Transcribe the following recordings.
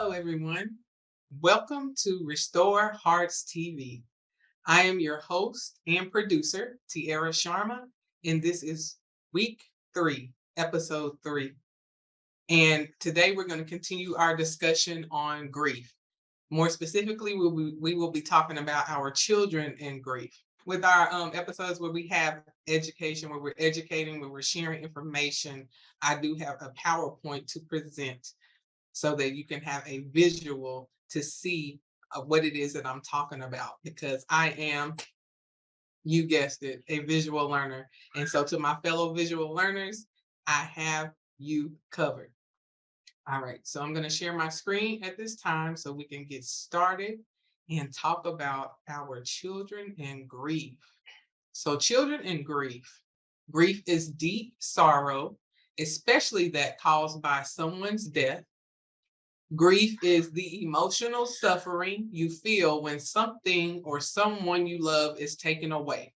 Hello, everyone. Welcome to Restore Hearts TV. I am your host and producer, Tiara Sharma, and this is week 3, episode 3. And today we're going to continue our discussion on grief. More specifically, we will be talking about our children and grief. With our episodes where we have education, where we're educating, where we're sharing information, I do have a PowerPoint to present so that you can have a visual to see what it is that I'm talking about because I am, you guessed it, a visual learner. And so to my fellow visual learners, I have you covered. All right, so I'm going to share my screen at this time so we can get started and talk about our children and grief. So, children and grief. Grief is deep sorrow, especially that caused by someone's death. Grief is the emotional suffering you feel when something or someone you love is taken away.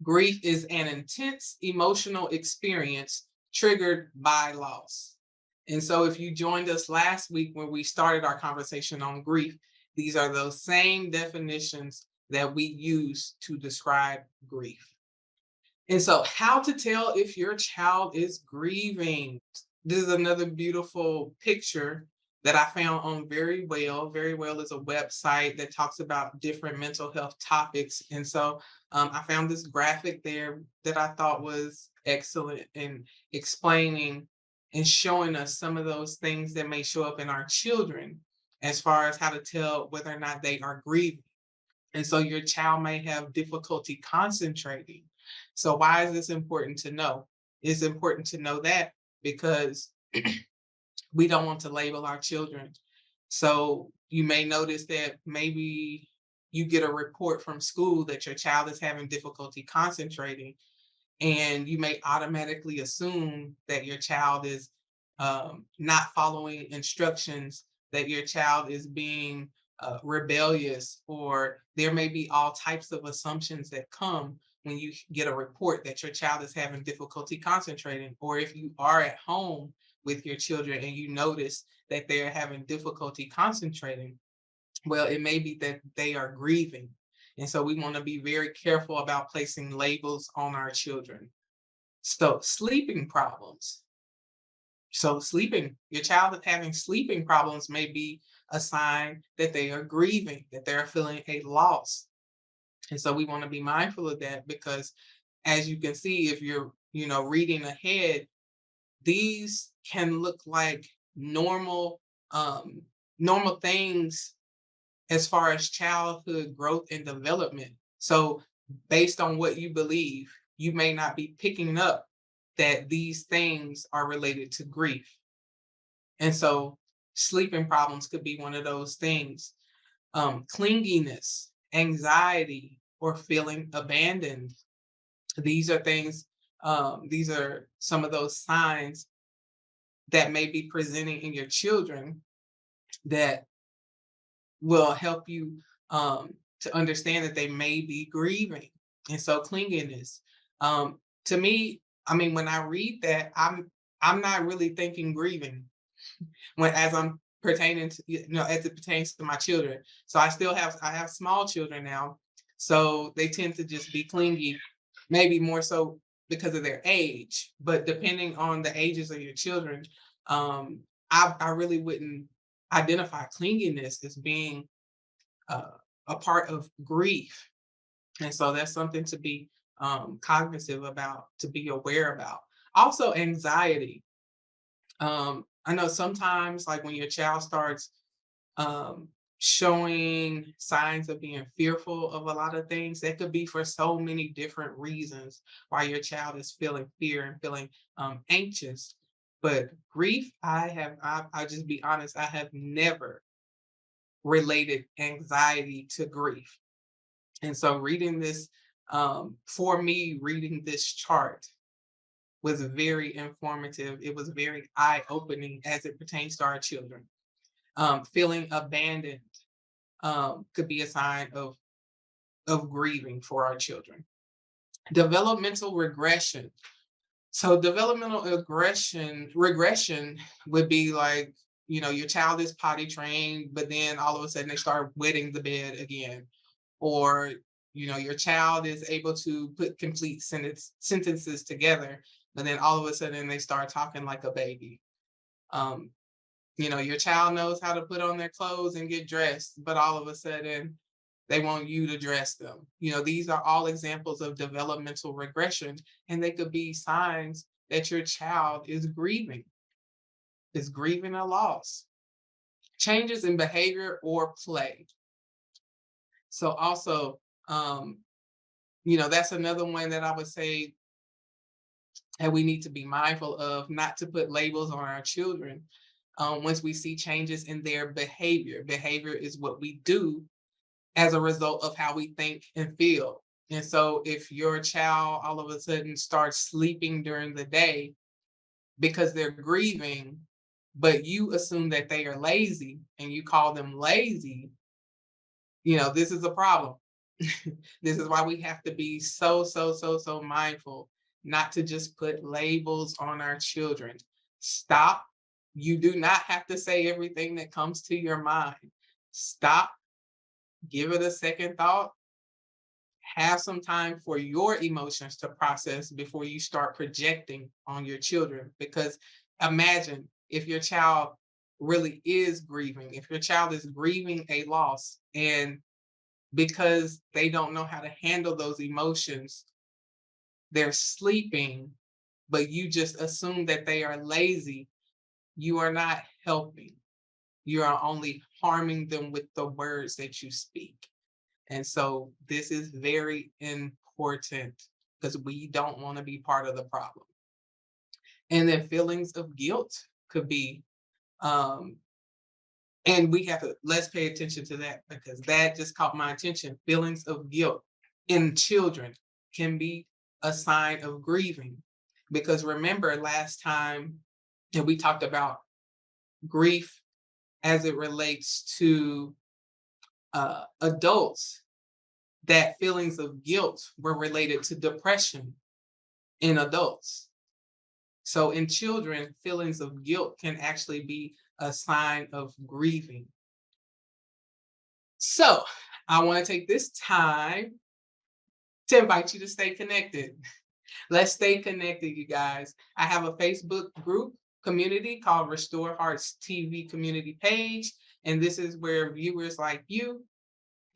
Grief is an intense emotional experience triggered by loss. And so, if you joined us last week when we started our conversation on grief, these are those same definitions that we use to describe grief. And so, how to tell if your child is grieving. This is another beautiful picture that I found on Very Well. Very Well is a website that talks about different mental health topics. And so I found this graphic there that I thought was excellent in explaining and showing us some of those things that may show up in our children as far as how to tell whether or not they are grieving. And so your child may have difficulty concentrating. So why is this important to know? It's important to know that because we don't want to label our children. So you may notice that maybe you get a report from school that your child is having difficulty concentrating, and you may automatically assume that your child is not following instructions, that your child is being rebellious, or there may be all types of assumptions that come when you get a report that your child is having difficulty concentrating, or if you are at home with your children and you notice that they're having difficulty concentrating, well, it may be that they are grieving. And so we want to be very careful about placing labels on our children. So, sleeping problems. So, sleeping, your child is having sleeping problems may be a sign that they are grieving, that they're feeling a loss. And so we want to be mindful of that because as you can see, if you're, reading ahead, these can look like normal, um, normal things as far as childhood growth and development. So, based on what you believe, you may not be picking up that these things are related to grief. And so, sleeping problems could be one of those things. Clinginess, anxiety, or feeling abandoned. These are things, these are some of those signs that may be presenting in your children that will help you to understand that they may be grieving. And so clinginess. To me, I mean, when I read that, I'm not really thinking grieving when as I'm pertaining to as it pertains to my children. So I have small children now. So they tend to just be clingy, maybe more so because of their age. But depending on the ages of your children, I really wouldn't identify clinginess as being uh, a part of grief. And so that's something to be cognizant about, to be aware about. Also, anxiety. I know sometimes, like when your child starts um, showing signs of being fearful of a lot of things, that could be for so many different reasons why your child is feeling fear and feeling anxious. But grief, I'll just be honest, I have never related anxiety to grief. And so reading this, for me, reading this chart was very informative. It was very eye-opening as it pertains to our children. Feeling abandoned could be a sign of grieving for our children. Developmental regression. So developmental regression would be like, your child is potty trained, but then all of a sudden they start wetting the bed again. Or, your child is able to put complete sentences together, but then all of a sudden they start talking like a baby. Um, your child knows how to put on their clothes and get dressed, but all of a sudden they want you to dress them. These are all examples of developmental regression, and they could be signs that your child is grieving a loss. Changes in behavior or play. So also, that's another one that I would say that we need to be mindful of, not to put labels on our children. Once we see changes in their behavior is what we do as a result of how we think and feel. And so if your child all of a sudden starts sleeping during the day because they're grieving, but you assume that they are lazy and you call them lazy, this is a problem. This is why we have to be so, so, so, so mindful not to just put labels on our children. Stop. You do not have to say everything that comes to your mind. Stop, give it a second thought, have some time for your emotions to process before you start projecting on your children. Because imagine if your child really is grieving, if your child is grieving a loss, and because they don't know how to handle those emotions, they're sleeping, but you just assume that they are lazy, you are not helping. You are only harming them with the words that you speak. And so this is very important because we don't want to be part of the problem. And then feelings of guilt could be, um, and we have to let's pay attention to that because that just caught my attention. Feelings of guilt in children can be a sign of grieving. Because remember last time that we talked about grief as it relates to adults, that feelings of guilt were related to depression in adults. So in children, feelings of guilt can actually be a sign of grieving. So I want to take this time to invite you to stay connected. Let's stay connected, you guys. I have a Facebook group community called Restore Hearts TV community page. And this is where viewers like you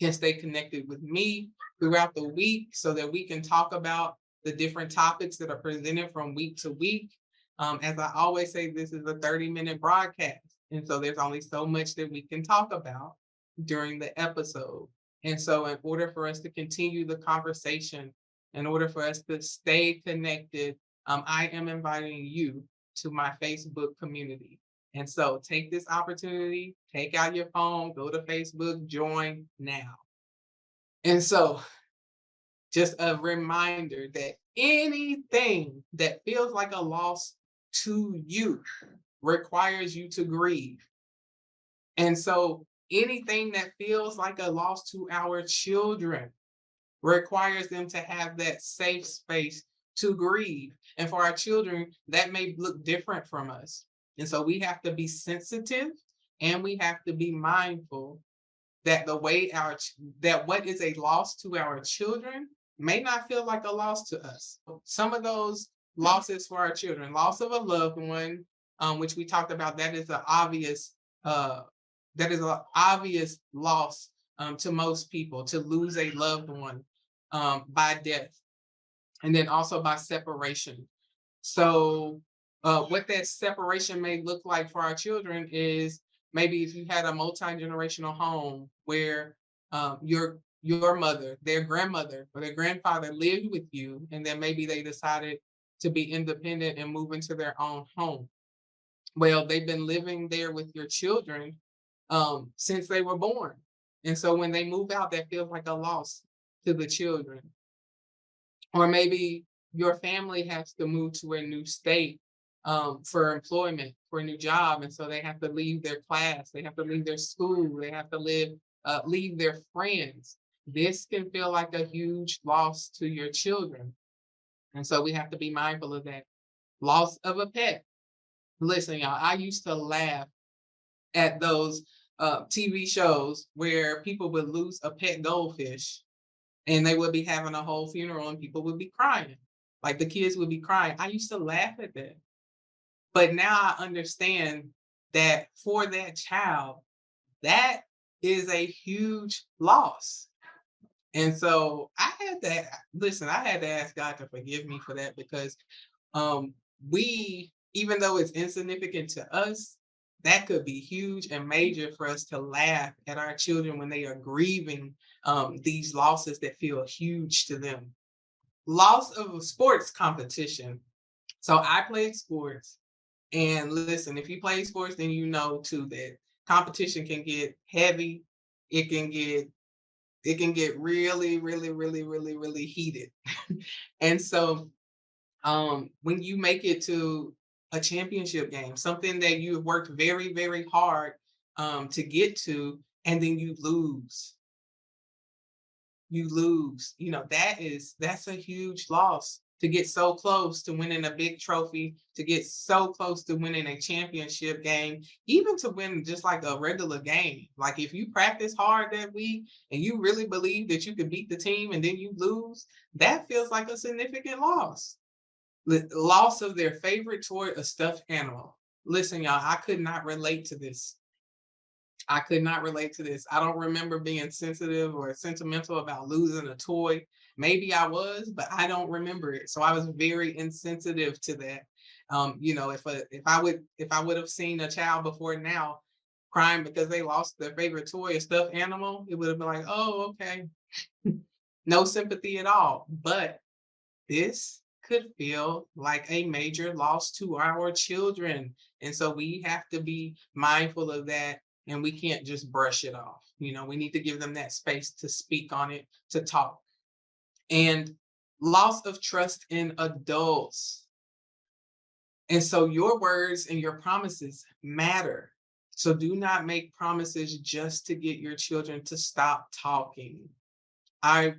can stay connected with me throughout the week so that we can talk about the different topics that are presented from week to week. As I always say, this is a 30-minute broadcast. And so there's only so much that we can talk about during the episode. And so in order for us to continue the conversation, in order for us to stay connected, I am inviting you to my Facebook community. And so take this opportunity, take out your phone, go to Facebook, join now. And so just a reminder that anything that feels like a loss to you requires you to grieve. And so anything that feels like a loss to our children requires them to have that safe space to grieve. And for our children, that may look different from us. And so we have to be sensitive and we have to be mindful that that what is a loss to our children may not feel like a loss to us. Some of those losses for our children, loss of a loved one, which we talked about, uh, that is an obvious loss to most people, to lose a loved one by death, and then also by separation. So, what that separation may look like for our children is maybe if you had a multi-generational home where your mother, their grandmother, or their grandfather lived with you, and then maybe they decided to be independent and move into their own home. Well, they've been living there with your children since they were born, and so when they move out, that feels like a loss to the children. Or maybe your family has to move to a new state for employment, for a new job, and so they have to leave their class, they have to leave their school, they have to leave their friends. This can feel like a huge loss to your children, and so we have to be mindful of that. Loss of a pet. Listen, y'all, I used to laugh at those TV shows where people would lose a pet goldfish and they would be having a whole funeral and people would be crying. Like the kids would be crying. I used to laugh at that. But now I understand that for that child, that is a huge loss. And so I had to listen, I had to ask God to forgive me for that because um we, even though it's insignificant to us, that could be huge and major for us to laugh at our children when they are grieving these losses that feel huge to them. Loss of a sports competition. So I played sports, and listen, if you play sports, then you know too that competition can get heavy. It can get really, really, really, really, really heated. And so when you make it to a championship game, something that you have worked very, very hard to get to, and then you lose, that's a huge loss. To get so close to winning a big trophy, to get so close to winning a championship game, even to win just like a regular game. Like if you practice hard that week and you really believe that you could beat the team and then you lose, that feels like a significant loss. Loss of their favorite toy, a stuffed animal. Listen, y'all, I could not relate to this. I could not relate to this. I don't remember being sensitive or sentimental about losing a toy. Maybe I was, but I don't remember it. So I was very insensitive to that. If I would have seen a child before now crying because they lost their favorite toy, a stuffed animal, it would have been like, oh, okay, no sympathy at all. But this could feel like a major loss to our children. And so we have to be mindful of that, and we can't just brush it off. We need to give them that space to speak on it, to talk. And loss of trust in adults. And so your words and your promises matter. So do not make promises just to get your children to stop talking. I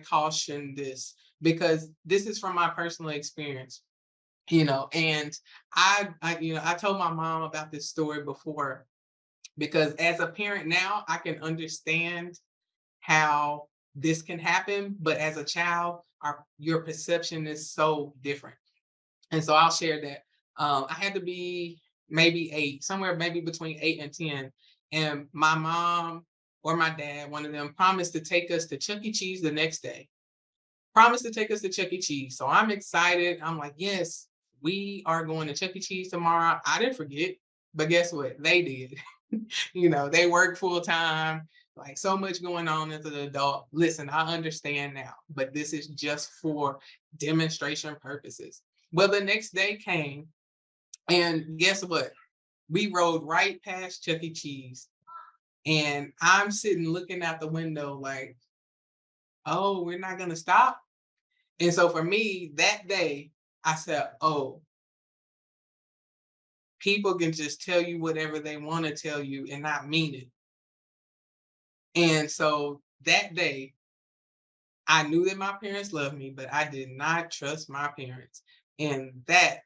caution this because this is from my personal experience, and I told my mom about this story before because as a parent now, I can understand how this can happen, but as a child, your perception is so different. And so I'll share that. I had to be maybe eight, somewhere maybe between 8 and 10. And my mom or my dad, one of them, promised to take us to Chuck E. Cheese the next day. Promised to take us to Chuck E. Cheese. So I'm excited. I'm like, yes, we are going to Chuck E. Cheese tomorrow. I didn't forget, but guess what? They did. They work full time, like so much going on as an adult. Listen, I understand now, but this is just for demonstration purposes. Well, the next day came, and guess what? We rode right past Chuck E. Cheese, and I'm sitting looking out the window like, oh, we're not going to stop. And so for me, that day, I said, oh, people can just tell you whatever they want to tell you and not mean it. And so that day, I knew that my parents loved me, but I did not trust my parents. And that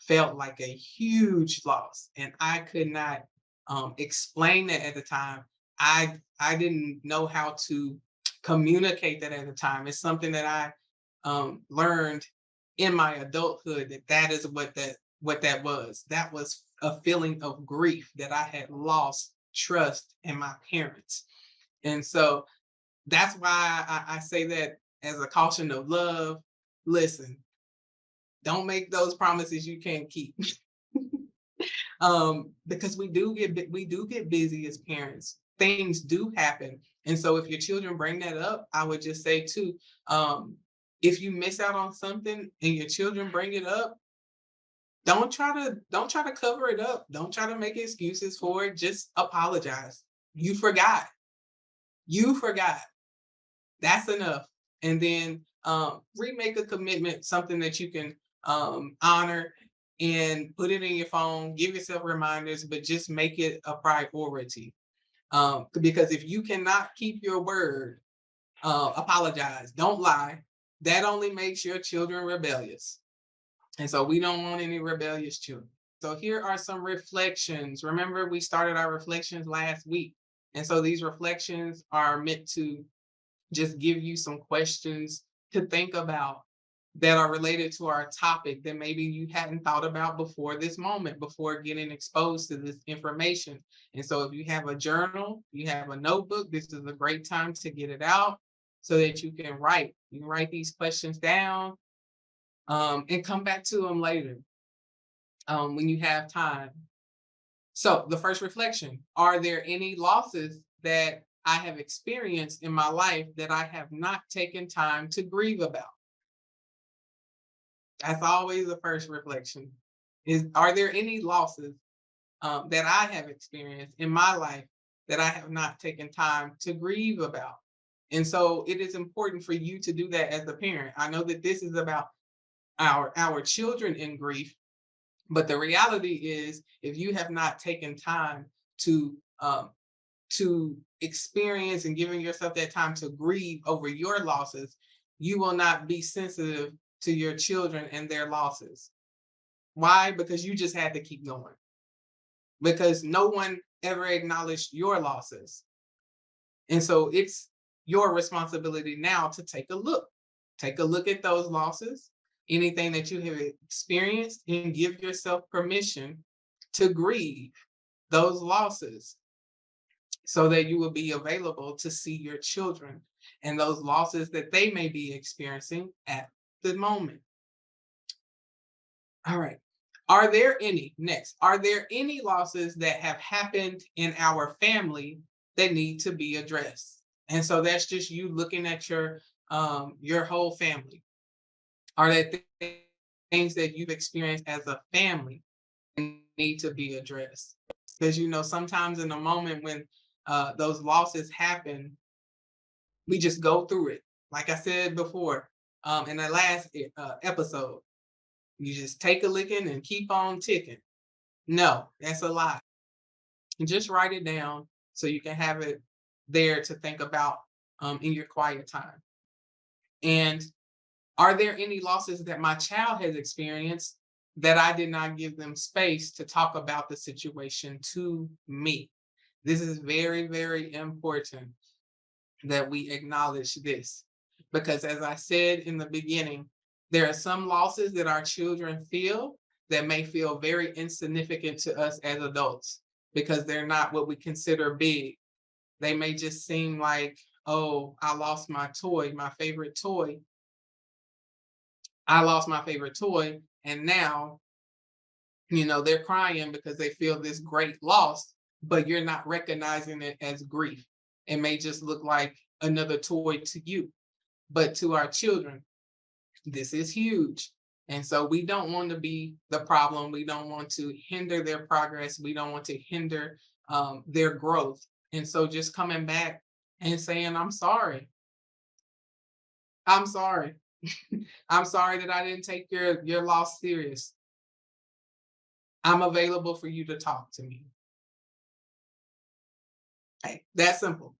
felt like a huge loss. And I could not explain that at the time. I didn't know how to communicate that at the time. It's something that I learned in my adulthood, that is what that was. That was a feeling of grief that I had lost trust in my parents. And so that's why I say that as a caution of love. Listen, don't make those promises you can't keep. Because we do get busy as parents. Things do happen, and so if your children bring that up, I would just say too, if you miss out on something and your children bring it up, don't try to cover it up. Don't try to make excuses for it. Just apologize. You forgot. You forgot. That's enough. And then remake a commitment, something that you can honor, and put it in your phone. Give yourself reminders, but just make it a priority. Because if you cannot keep your word, apologize. Don't lie. That only makes your children rebellious. And so we don't want any rebellious children. So here are some reflections. Remember, we started our reflections last week. And so these reflections are meant to just give you some questions to think about that are related to our topic that maybe you hadn't thought about before this moment, before getting exposed to this information. And so if you have a journal, you have a notebook, this is a great time to get it out so that you can write. You can write these questions down and come back to them later when you have time. So the first reflection, are there any losses that I have experienced in my life that I have not taken time to grieve about? That's always the first reflection. Is are there any losses that I have experienced in my life that I have not taken time to grieve about? And so it is important for you to do that as a parent. I know that this is about our children in grief, but the reality is, if you have not taken time to experience and giving yourself that time to grieve over your losses, you will not be sensitive to your children and their losses. Why? Because you just had to keep going. Because no one ever acknowledged your losses. And so it's your responsibility now to take a look. Take a look at those losses, anything that you have experienced, and give yourself permission to grieve those losses so that you will be available to see your children and those losses that they may be experiencing at the moment. All right. Are there any losses that have happened in our family that need to be addressed? And so that's just you looking at your whole family. Are there things that you've experienced as a family that need to be addressed? Because sometimes in a moment when those losses happen, we just go through it. Like I said before, in the last episode, you just take a licking and keep on ticking. No, that's a lie. And just write it down so you can have it there to think about in your quiet time. And are there any losses that my child has experienced that I did not give them space to talk about the situation to me? This is very, very important that we acknowledge this. Because as I said in the beginning, there are some losses that our children feel that may feel very insignificant to us as adults because they're not what we consider big. They may just seem like, oh, I lost my toy, my favorite toy. I lost my favorite toy. And now, they're crying because they feel this great loss, but you're not recognizing it as grief. It may just look like another toy to you, but to our children, this is huge. And so we don't want to be the problem. We don't want to hinder their progress. We don't want to hinder their growth. And so just coming back and saying, I'm sorry. I'm sorry. I'm sorry that I didn't take your loss serious. I'm available for you to talk to me. Hey, that simple.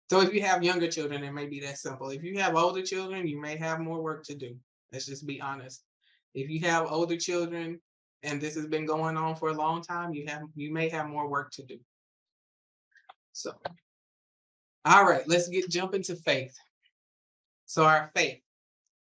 So if you have younger children, it may be that simple. If you have older children, you may have more work to do. Let's just be honest. If you have older children and this has been going on for a long time, you may have more work to do. So, all right, let's jump into faith. So our faith.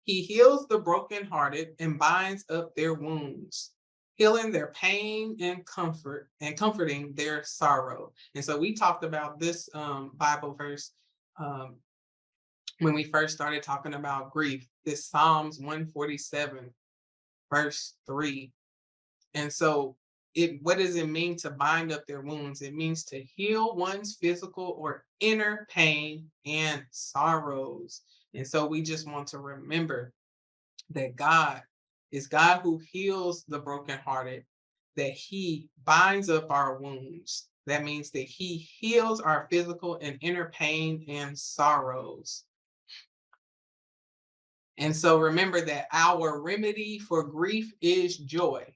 He heals the brokenhearted and binds up their wounds, healing their pain and comforting their sorrow. And so we talked about this Bible verse um, when we first started talking about grief, this Psalms 147, verse 3. And so what does it mean to bind up their wounds? It means to heal one's physical or inner pain and sorrows. And so we just want to remember that God is God who heals the brokenhearted, that he binds up our wounds. That means that he heals our physical and inner pain and sorrows. And so remember that our remedy for grief is joy.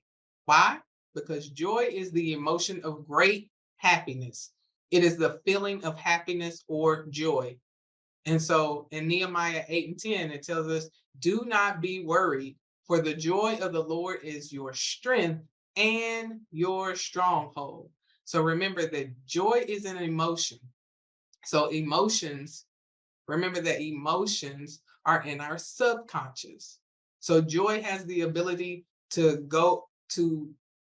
Why? Because joy is the emotion of great happiness. It is the feeling of happiness or joy. And so in Nehemiah 8:10, it tells us, do not be worried, for the joy of the Lord is your strength. and your stronghold. So remember that joy is an emotion. So emotions, remember that emotions are in our subconscious. So joy has the ability to go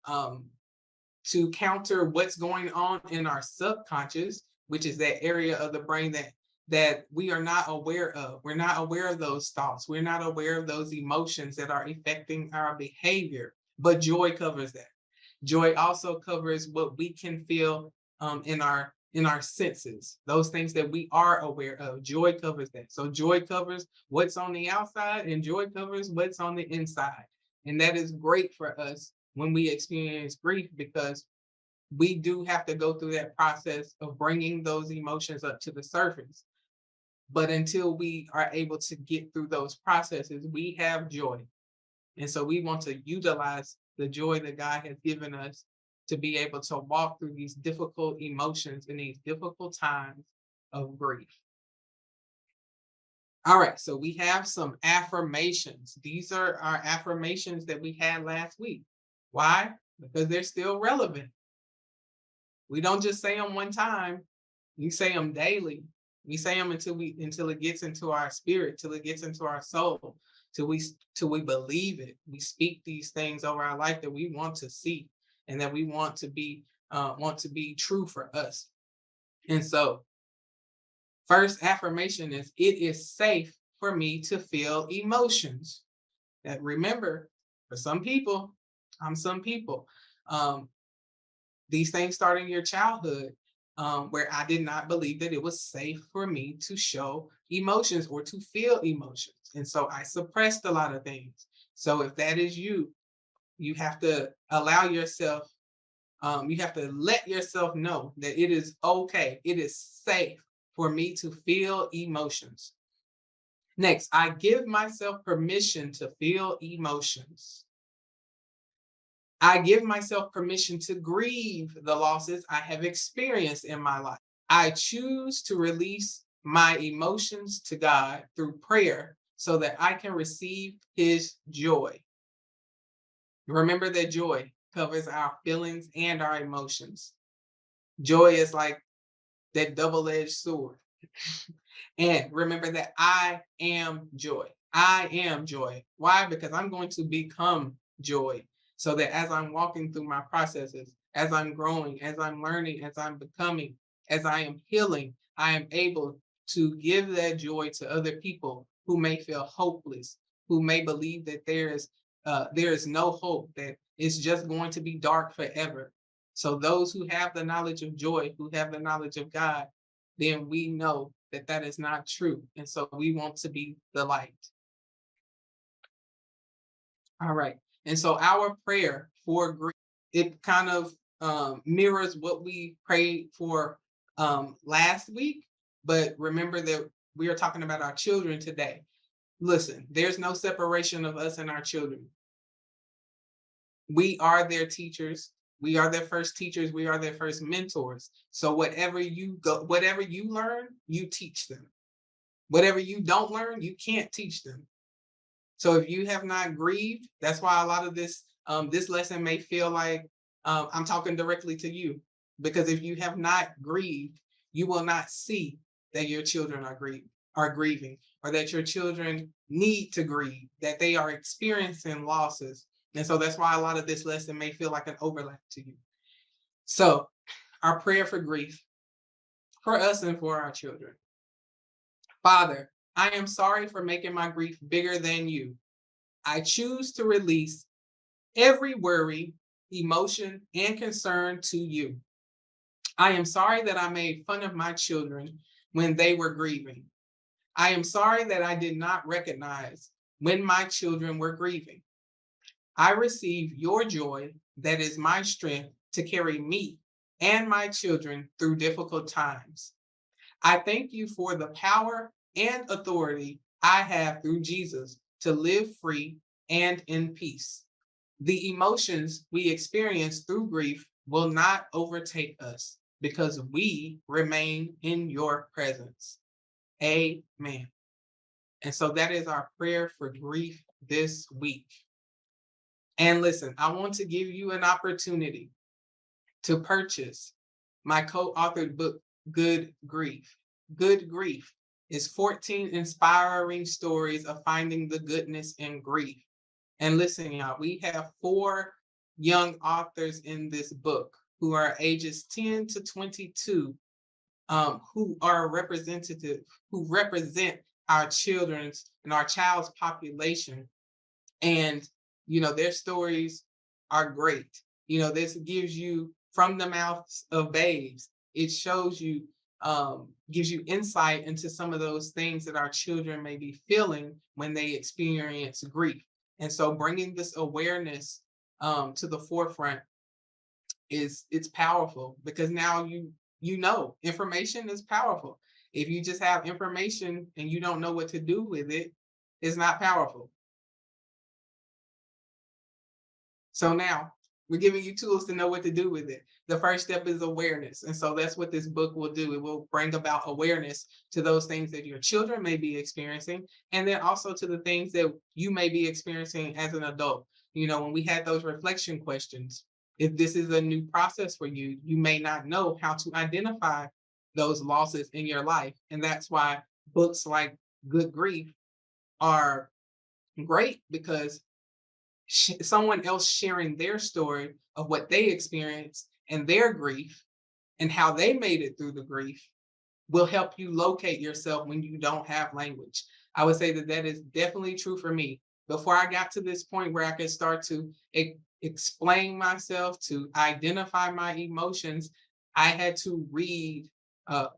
um, to counter what's going on in our subconscious, which is that area of the brain that we are not aware of. We're not aware of those thoughts. We're not aware of those emotions that are affecting our behavior. But joy covers that. Joy also covers what we can feel in our senses, those things that we are aware of. Joy covers that. So joy covers what's on the outside, and joy covers what's on the inside. And that is great for us when we experience grief, because we do have to go through that process of bringing those emotions up to the surface. But until we are able to get through those processes, we have joy. And so we want to utilize the joy that God has given us to be able to walk through these difficult emotions in these difficult times of grief. All right, so we have some affirmations. These are our affirmations that we had last week. Why? Because they're still relevant. We don't just say them one time. We say them daily. We say them until it gets into our spirit, till it gets into our soul, till we believe it. We speak these things over our life that we want to see and that we want to be true for us. And so, first affirmation is, it is safe for me to feel emotions. That, remember, for some people, some people. Um, these things start in your childhood, where I did not believe that it was safe for me to show emotions or to feel emotions. And so I suppressed a lot of things. So if that is you, you have to allow yourself, you have to let yourself know that it is okay, it is safe for me to feel emotions. Next, I give myself permission to feel emotions. I give myself permission to grieve the losses I have experienced in my life. I choose to release my emotions to God through prayer so that I can receive his joy. Remember that joy covers our feelings and our emotions. Joy is like that double-edged sword. And remember that I am joy. I am joy. Why? Because I'm going to become joy. So that as I'm walking through my processes, as I'm growing, as I'm learning, as I'm becoming, as I am healing, I am able to give that joy to other people who may feel hopeless, who may believe that there is no hope, that it's just going to be dark forever. So those who have the knowledge of joy, who have the knowledge of God, then we know that that is not true. And so we want to be the light. All right. And so our prayer for grief, it kind of mirrors what we prayed for last week. But remember that we are talking about our children today. Listen, there's no separation of us and our children. We are their teachers. We are their first teachers. We are their first mentors. So whatever you learn, you teach them. Whatever you don't learn, you can't teach them. So if you have not grieved, that's why a lot of this lesson may feel like I'm talking directly to you, because if you have not grieved, you will not see that your children are grieving, or that your children need to grieve, that they are experiencing losses. And so that's why a lot of this lesson may feel like an overlap to you. So our prayer for grief, for us and for our children. Father, I am sorry for making my grief bigger than you. I choose to release every worry, emotion, and concern to you. I am sorry that I made fun of my children when they were grieving. I am sorry that I did not recognize when my children were grieving. I receive your joy that is my strength to carry me and my children through difficult times. I thank you for the power and authority I have through Jesus to live free and in peace. The emotions we experience through grief will not overtake us because we remain in your presence. Amen. And so that is our prayer for grief this week. And listen, I want to give you an opportunity to purchase my co-authored book, Good Grief. Good Grief is 14 inspiring stories of finding the goodness in grief. And listen, y'all, we have 4 young authors in this book who are ages 10 to 22, who are representative, who represent our children's and our child's population. And, their stories are great. This gives you from the mouths of babes. It shows you, gives you insight into some of those things that our children may be feeling when they experience grief. And so bringing this awareness to the forefront it's powerful, because now information is powerful. If you just have information and you don't know what to do with it, it's not powerful. So now we're giving you tools to know what to do with it. The first step is awareness. And so that's what this book will do. It will bring about awareness to those things that your children may be experiencing, and then also to the things that you may be experiencing as an adult. When we had those reflection questions, if this is a new process for you, you may not know how to identify those losses in your life. And that's why books like Good Grief are great, because someone else sharing their story of what they experienced and their grief and how they made it through the grief will help you locate yourself when you don't have language. I would say that is definitely true for me. Before I got to this point where I could start to explain myself, to identify my emotions, I had to read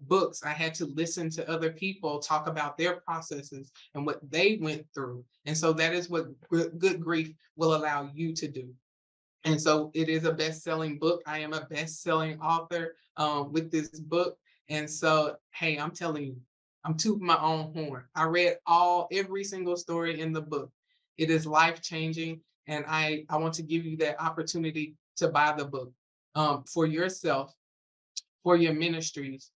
books. I had to listen to other people talk about their processes and what they went through. And so that is what Good Grief will allow you to do. And so it is a best-selling book. I am a best-selling author with this book. And so, hey, I'm telling you, I'm tooting my own horn. I read every single story in the book. It is life-changing. And I want to give you that opportunity to buy the book for yourself, for your ministries,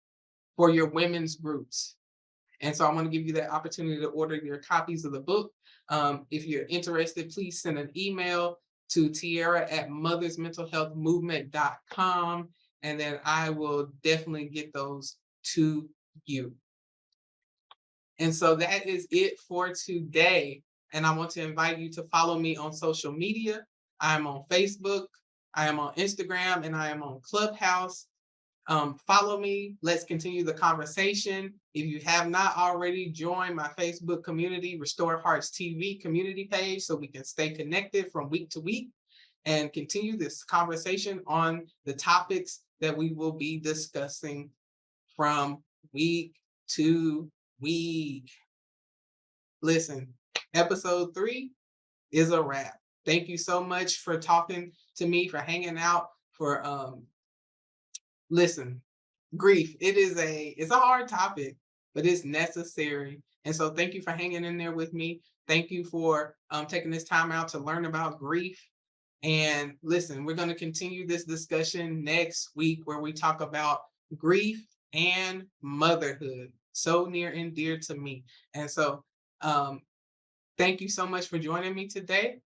for your women's groups. And so I want to give you that opportunity to order your copies of the book. If you're interested, please send an email to tiara@mothersmentalhealthmovement.com, and then I will definitely get those to you. And so that is it for today. And I want to invite you to follow me on social media. I'm on Facebook, I am on Instagram, and I am on Clubhouse. Follow me. Let's continue the conversation. If you have not already, joined my Facebook community, Restore Hearts TV community page, so we can stay connected from week to week and continue this conversation on the topics that we will be discussing from week to week. Listen, episode 3 is a wrap. Thank you so much for talking to me, for hanging out, for listen, grief. It's a hard topic, but it's necessary. And so thank you for hanging in there with me. Thank you for taking this time out to learn about grief. And listen, we're going to continue this discussion next week, where we talk about grief and motherhood, so near and dear to me. And so thank you so much for joining me today.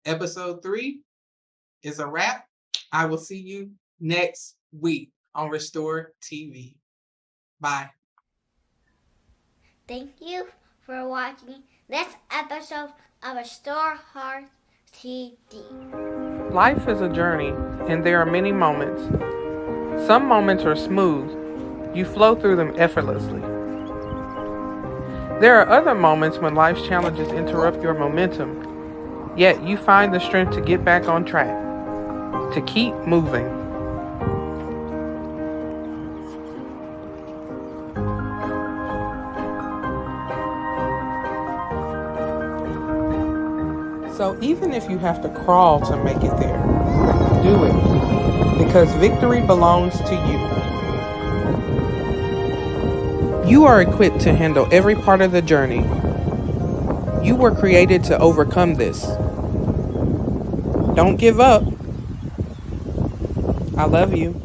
Episode 3 is a wrap. I will see you next week on Restore TV. Bye. Thank you for watching this episode of Restore Hearts TV. Life is a journey, and there are many moments. Some moments are smooth. You flow through them effortlessly. There are other moments when life's challenges interrupt your momentum, yet you find the strength to get back on track, to keep moving. So even if you have to crawl to make it there, do it, because victory belongs to you. You are equipped to handle every part of the journey. You were created to overcome this. Don't give up. I love you.